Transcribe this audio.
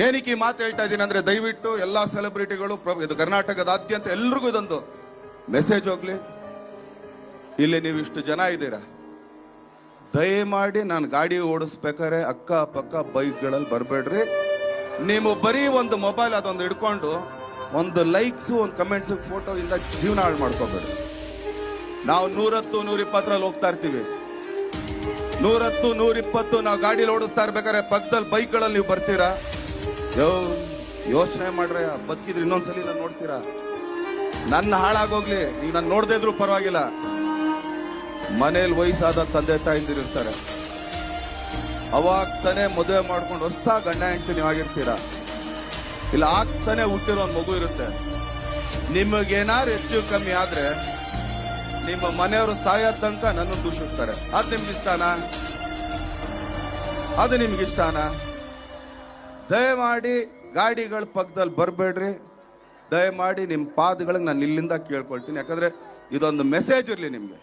ಏನಕ್ಕೆ ಈ ಮಾತು ಹೇಳ್ತಾ ಇದ್ದೀನಿ ಅಂದ್ರೆ, ದಯವಿಟ್ಟು ಎಲ್ಲಾ ಸೆಲೆಬ್ರಿಟಿಗಳು, ಇದು ಕರ್ನಾಟಕದಾದ್ಯಂತ ಎಲ್ರಿಗೂ ಇದೊಂದು ಮೆಸೇಜ್ ಹೋಗ್ಲಿ. ಇಲ್ಲಿ ನೀವು ಇಷ್ಟು ಜನ ಇದ್ದೀರಾ, ದಯಮಾಡಿ ನಾನು ಗಾಡಿ ಓಡಿಸ್ಬೇಕಾದ್ರೆ ಅಕ್ಕ ಪಕ್ಕ ಬೈಕ್ಗಳಲ್ಲಿ ಬರಬೇಡ್ರಿ. ನೀವು ಬರೀ ಒಂದು ಮೊಬೈಲ್ ಅದೊಂದು ಹಿಡ್ಕೊಂಡು ಒಂದು ಲೈಕ್ಸ್ ಒಂದು ಕಮೆಂಟ್ಸ್ ಫೋಟೋ ಇಂದ ಜೀವನ ಹಾಳು ಮಾಡ್ಕೋಬೇಡ್ರಿ. ನಾವು 110, 120ರಲ್ಲಿ ಹೋಗ್ತಾ ಇರ್ತೀವಿ. 110, 120 ನಾವು ಗಾಡಿಲಿ ಓಡಿಸ್ತಾ ಇರ್ಬೇಕಾದ್ರೆ ಪಕ್ಕದಲ್ಲಿ ಬೈಕ್ಗಳಲ್ಲಿ ನೀವು ಬರ್ತೀರಾ? ಯೋಚನೆ ಮಾಡ್ರೆ, ಬದುಕಿದ್ರೆ ಇನ್ನೊಂದ್ಸಲಿ ನಾನು ನೋಡ್ತೀರಾ? ನನ್ನ ಹಾಳಾಗೋಗ್ಲಿ, ನೀವು ನಾನು ನೋಡದೇ ಇದ್ರು ಪರವಾಗಿಲ್ಲ. ಮನೇಲಿ ವಯಸ್ಸಾದ ತಂದೆ ತಾಯಿಂದಿರ್ತಾರೆ, ಅವಾಗ ತಾನೇ ಮದುವೆ ಮಾಡ್ಕೊಂಡು ಹೊಸ ಗಂಡ ಹೆಂಡತಿ ನೀವಾಗಿರ್ತೀರಾ, ಇಲ್ಲ ಆಗ್ತಾನೆ ಹುಟ್ಟಿರೋ ಒಂದು ಮಗು ಇರುತ್ತೆ. ನಿಮಗೇನಾರು ಹೆಚ್ಚು ಕಮ್ಮಿ ಆದ್ರೆ ನಿಮ್ಮ ಮನೆಯವರು ಸಾಯೋ ತನಕ ನನ್ನನ್ನು ದೂಷಿಸ್ತಾರೆ. ಅದು ನಿಮ್ಗಿಷ್ಟಾನಾ? ಅದು ನಿಮ್ಗಿಷ್ಟಾನಾ? ದಯಮಾಡಿ ಗಾಡಿಗಳ ಪಕ್ಕದಲ್ಲಿ ಬರಬೇಡ್ರಿ. ದಯಮಾಡಿ ನಿಮ್ಮ ಪಾದಗಳಿಗೆ ನಾನು ಇಲ್ಲಿಂದ ಕೇಳ್ಕೊಳ್ತೀನಿ. ಯಾಕಂದ್ರೆ ಇದೊಂದು ಮೆಸೇಜ್ ಇರಲಿ ನಿಮ್ಗೆ.